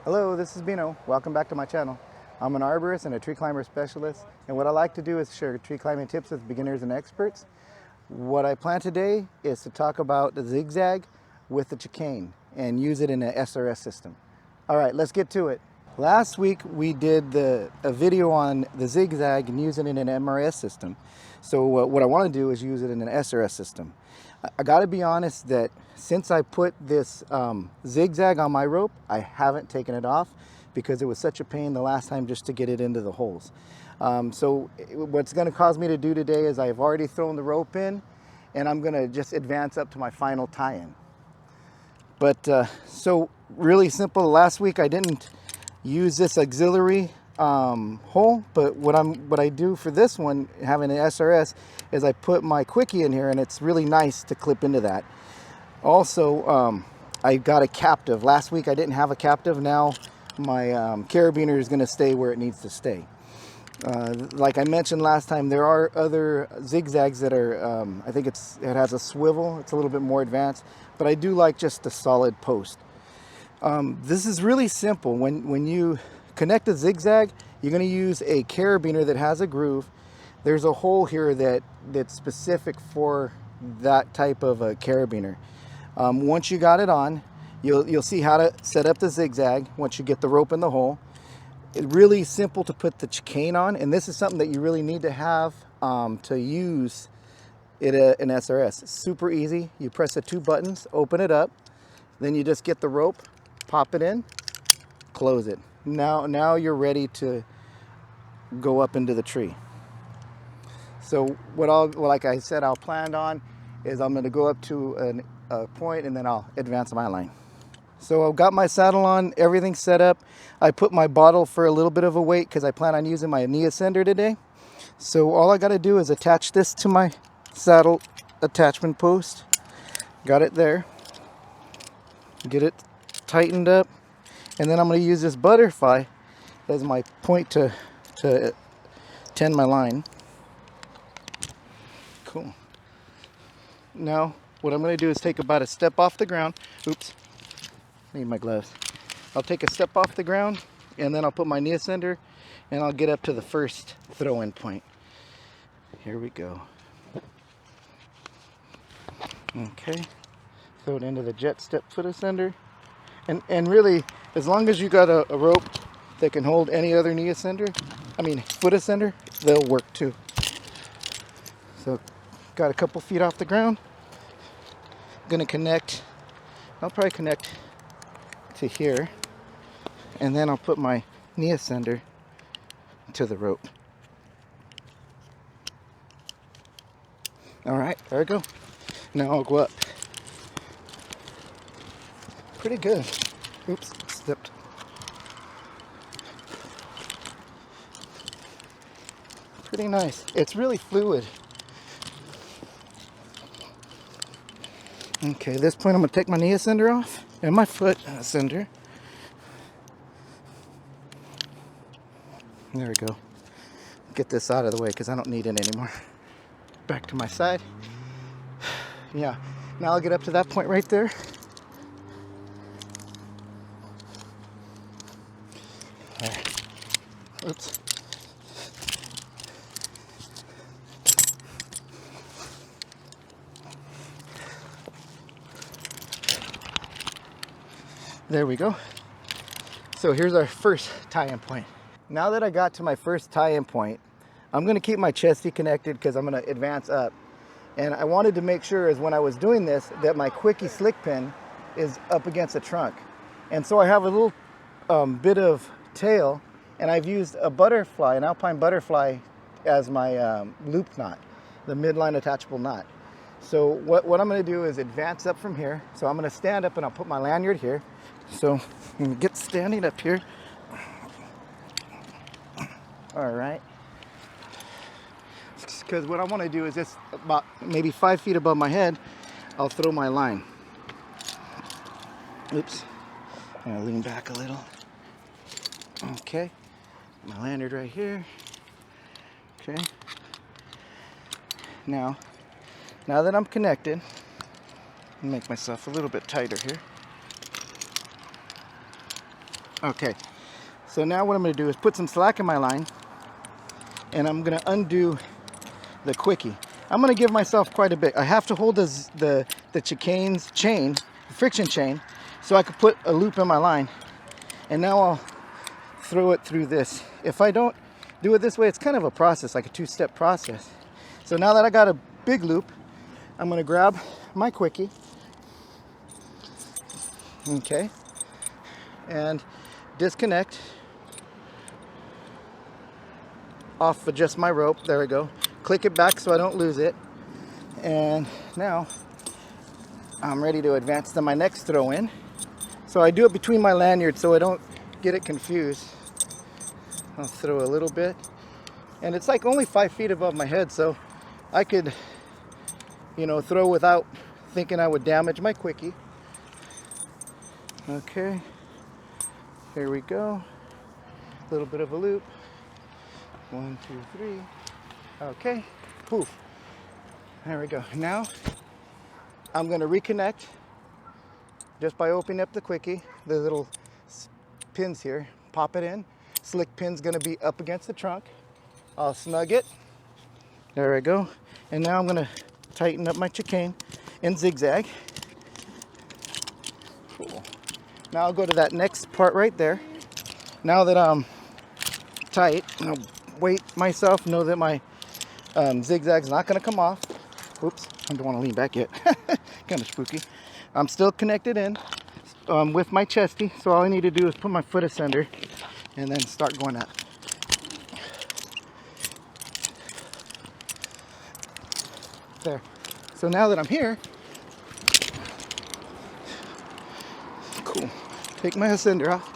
Hello, this is Bino. Welcome back to my channel. I'm an arborist and a tree climber specialist, and what I like to do is share tree climbing tips with beginners and experts. What I plan today is to talk about the zigzag with the chicane and use it in an SRS system. All right, let's get to it. Last week we did a video on the zigzag and use it in an MRS system. So what I want to do is use it in an SRS system. I got to be honest that since I put this zigzag on my rope, I haven't taken it off because it was such a pain the last time just to get it into the holes. So what's going to cause me to do today is I've already thrown the rope in and I'm going to just advance up to my final tie-in. But so really simple. Last week I didn't use this auxiliary hole, but what I do for this one, having an SRS, is I put my quickie in here, and it's really nice to clip into that. Also, I got a captive. Last week I didn't have a captive. Now my carabiner is going to stay where it needs to stay. Like I mentioned last time, there are other zigzags that are, I think it has a swivel. It's a little bit more advanced, but I do like just a solid post. This is really simple. When you connect a zigzag, you're going to use a carabiner that has a groove. There's a hole here that's specific for that type of a carabiner. Once you got it on, you'll see how to set up the zigzag once you get the rope in the hole. It's really simple to put the chicane on, and this is something that you really need to have to use it in SRS. It's super easy. You press the two buttons, open it up, then you just get the rope, pop it in, close it. Now you're ready to go up into the tree. So like I said, I'll plan on is I'm going to go up to a point and then I'll advance my line. So I've got my saddle on, everything set up. I put my bottle for a little bit of a weight because I plan on using my knee ascender today. So all I got to do is attach this to my saddle attachment post. Got it there. Get it tightened up. And then I'm going to use this butterfly as my point to tend my line. Cool. Now, what I'm going to do is take about a step off the ground. Oops, need my gloves. I'll take a step off the ground, and then I'll put my knee ascender, and I'll get up to the first throw-in point. Here we go. Okay, throw it into the jet step foot ascender. And really, as long as you got a rope that can hold any other knee ascender, foot ascender, they'll work too. So, got a couple feet off the ground. Gonna connect, I'll probably connect to here, and then I'll put my knee ascender to the rope. All right, there we go. Now I'll go up. Pretty good. Oops, slipped. Pretty nice. It's really fluid. Okay, at this point I'm going to take my knee ascender off and my foot ascender. There we go. Get this out of the way because I don't need it anymore. Back to my side. Yeah, now I'll get up to that point right there. Oops. There we go. So here's our first tie-in point. Now that I got to my first tie-in point, I'm going to keep my chesty connected because I'm going to advance up. And I wanted to make sure as when I was doing this that my quickie slick pin is up against the trunk. And so I have a little bit of tail, and I've used a butterfly, an alpine butterfly, as my loop knot, the midline attachable knot. So what I'm going to do is advance up from here. So I'm going to stand up and I'll put my lanyard here. So I'm going to get standing up here. All right. Because what I want to do is just about maybe 5 feet above my head, I'll throw my line. Oops. I'm going to lean back a little. Okay. My lanyard right here. Okay. Now that I'm connected, I'll make myself a little bit tighter here. Okay, so now what I'm going to do is put some slack in my line, and I'm going to undo the quickie. I'm going to give myself quite a bit. I have to hold the Chicane's chain, the friction chain, so I could put a loop in my line. And now I'll throw it through this. If I don't do it this way, it's kind of a process, like a two-step process. So now that I got a big loop, I'm going to grab my quickie. Okay. And disconnect off of just my rope. There we go. Click it back so I don't lose it. And now I'm ready to advance to my next throw in. So I do it between my lanyards so I don't get it confused. I'll throw a little bit. And it's like only 5 feet above my head, so I could, you know, throw without thinking I would damage my quickie. Okay. Here we go. A little bit of a loop. 1, 2, 3. Okay. Poof. There we go. Now I'm going to reconnect just by opening up the quickie. The little pins here. Pop it in. Slick pin's going to be up against the trunk. I'll snug it. There we go. And now I'm going to tighten up my chicane and zigzag. Cool. Now I'll go to that next part right there. Now that I'm tight, I'll weight myself, know that my zigzag's not going to come off. Oops, I don't want to lean back yet. Kind of spooky. I'm still connected in with my chesty, so all I need to do is put my foot asunder and then start going up. There. So now that I'm here, cool. Take my asunder off.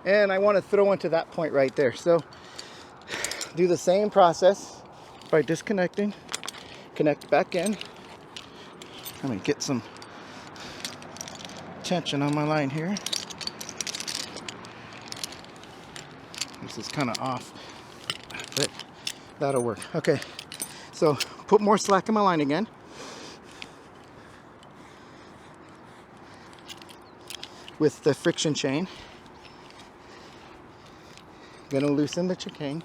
And I want to throw into that point right there. So do the same process by disconnecting, connect back in. Let me get some tension on my line here. This is kind of off, but that'll work. Okay, so put more slack in my line again. With the friction chain. Gonna loosen the chicane.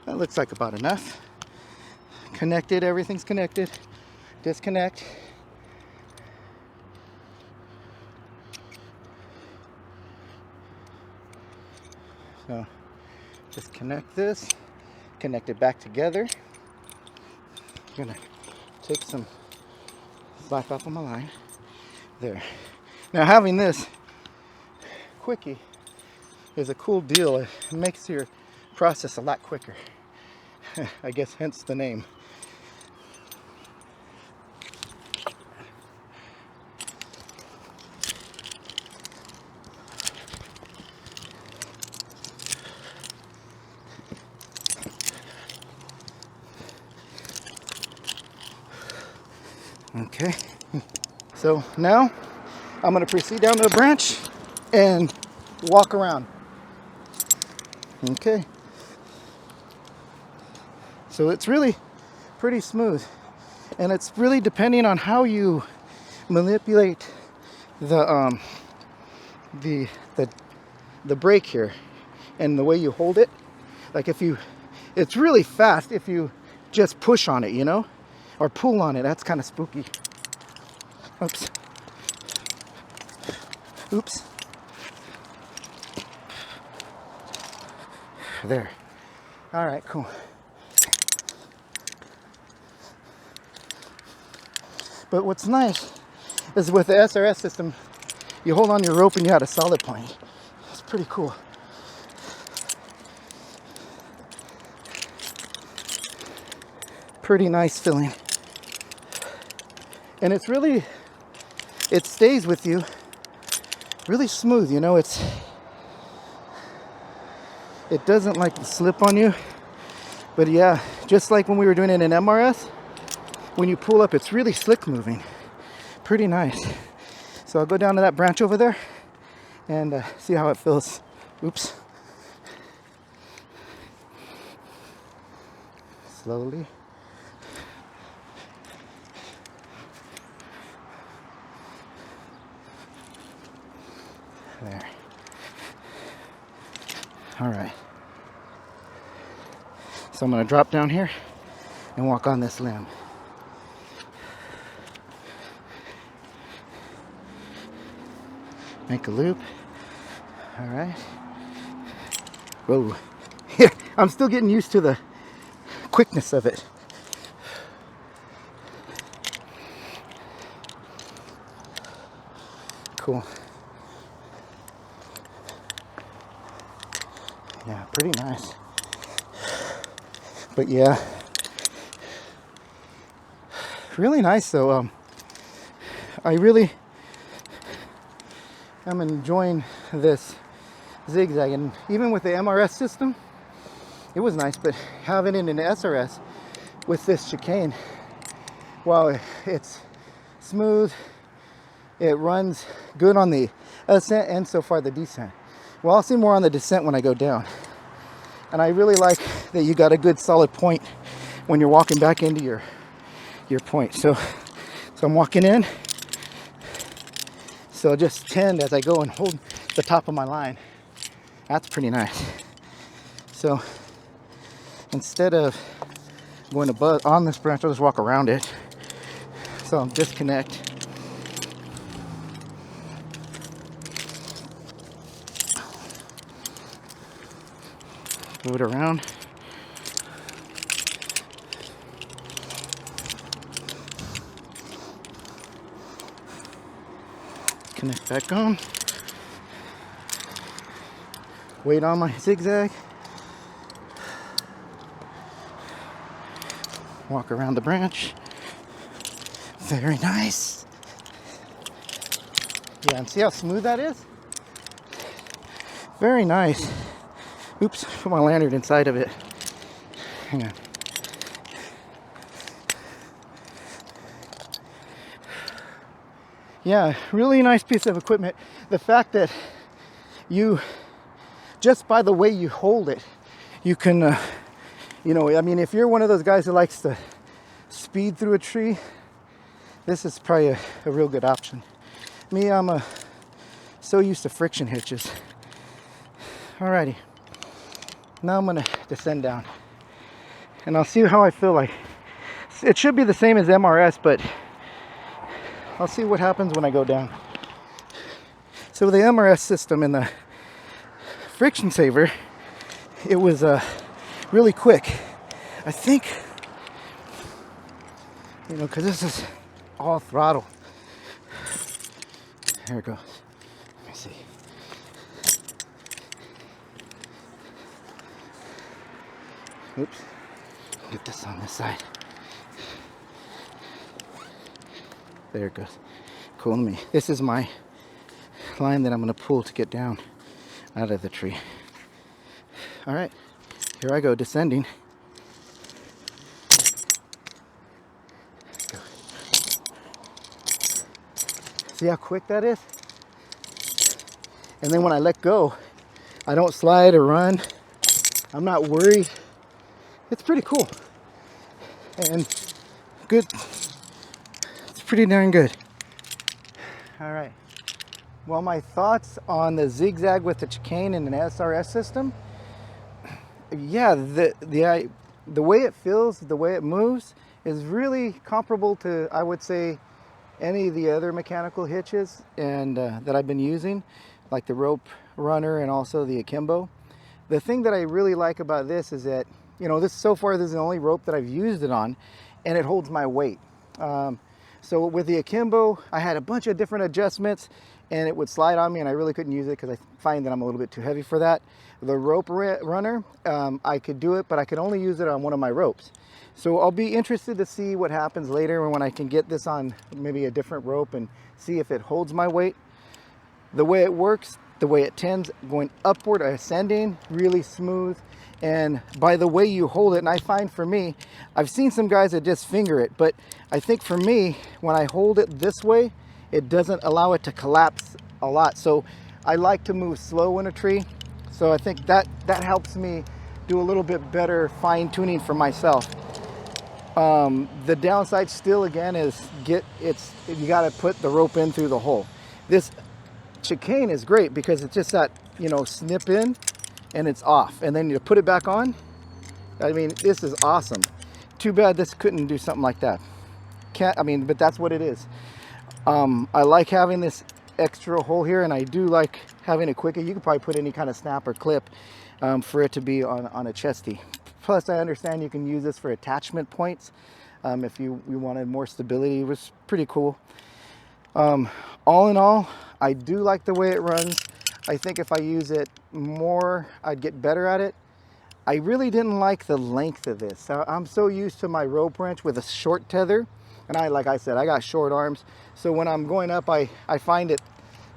That looks like about enough. Connected, everything's connected. Disconnect. So just connect this, connect it back together. I'm gonna take some slack off of my line. There. Now having this quickie is a cool deal. It makes your process a lot quicker. I guess hence the name. Okay, so now I'm going to proceed down to the branch and walk around. Okay, so it's really pretty smooth, and it's really depending on how you manipulate the brake here and the way you hold it. Like it's really fast if you just push on it, you know, or pull on it. That's kind of spooky. Oops. Oops. There. All right, cool. But what's nice is with the SRS system, you hold on your rope and you have a solid point. It's pretty cool. Pretty nice feeling. And it's really, it stays with you really smooth, you know. It doesn't like to slip on you. But yeah, just like when we were doing it in MRS, when you pull up, it's really slick moving. Pretty nice. So I'll go down to that branch over there and see how it feels. Oops. slowly. There. All right. So I'm going to drop down here and walk on this limb. Make a loop. All right. Whoa. Yeah, I'm still getting used to the quickness of it. Cool. Yeah, pretty nice. But yeah, really nice though. I really am enjoying this zigzag, and even with the MRS system, it was nice, but having it in the SRS with this chicane, while it's smooth, it runs good on the ascent and so far the descent. Well, I'll see more on the descent when I go down. And I really like that you got a good solid point when you're walking back into your point. So I'm walking in. So just tend as I go and hold the top of my line. That's pretty nice. So instead of going above on this branch, I'll just walk around it. So I'll disconnect. Move it around. Connect back on. Wait on my zigzag. Walk around the branch. Very nice. Yeah, and see how smooth that is? Very nice. Oops, put my lanyard inside of it. Hang on. Yeah, really nice piece of equipment. The fact that you, just by the way you hold it, you can, you know, I mean, if you're one of those guys who likes to speed through a tree, this is probably a real good option. Me, I'm so used to friction hitches. Alrighty. Now I'm gonna descend down and I'll see how I feel like. It should be the same as MRS, but I'll see what happens when I go down. So with the MRS system and the friction saver, it was really quick. I think, you know, because this is all throttle. There it goes. Let me see. Oops. Get this on this side. There it goes. Cool. This is my line that I'm going to pull to get down out of the tree. All right. Here I go, descending. Go. See how quick that is? And then when I let go, I don't slide or run. I'm not worried. It's pretty cool and good. It's pretty darn good. All right. Well, my thoughts on the zigzag with the chicane and an SRS system. Yeah, the way it feels, the way it moves is really comparable to, I would say, any of the other mechanical hitches and that I've been using, like the rope runner and also the akimbo. The thing that I really like about this is that, you know, this is the only rope that I've used it on, and it holds my weight. So with the akimbo, I had a bunch of different adjustments, and it would slide on me, and I really couldn't use it because I find that I'm a little bit too heavy for that. The rope runner, I could do it, but I could only use it on one of my ropes. So I'll be interested to see what happens later when I can get this on maybe a different rope and see if it holds my weight. The way it works, the way it tends, going upward, ascending, really smooth. And by the way you hold it, and I find for me, I've seen some guys that just finger it, but I think for me, when I hold it this way, it doesn't allow it to collapse a lot. So I like to move slow in a tree. So I think that helps me do a little bit better fine tuning for myself. The downside still again is you got to put the rope in through the hole. This chicane is great because it's just that, you know, snip in and it's off, and then you put it back on. I mean, this is awesome. Too bad this couldn't do something like that. But that's what it is. I like having this extra hole here, and I do like having a quickie. You could probably put any kind of snap or clip for it to be on a chesty. Plus, I understand you can use this for attachment points if you wanted more stability. It was pretty cool. All in all, I do like the way it runs. I think if I use it more, I'd get better at it. I really didn't like the length of this. I'm so used to my rope wrench with a short tether, and like I said, I got short arms. So when I'm going up, I find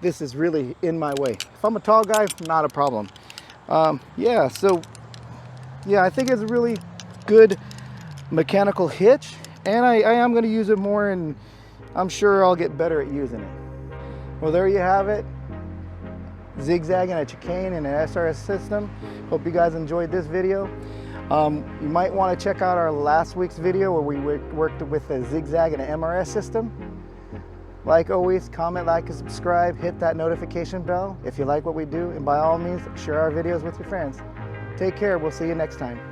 this is really in my way. If I'm a tall guy, not a problem. Yeah, I think it's a really good mechanical hitch, and I am going to use it more, and I'm sure I'll get better at using it. Well, there you have it. Zigzag and a chicane and an SRS system. Hope you guys enjoyed this video. You might want to check out our last week's video where we worked with a Zigzag and an MRS system. Like always, comment, like, and subscribe. Hit that notification bell if you like what we do, and by all means, share our videos with your friends. Take care. We'll see you next time.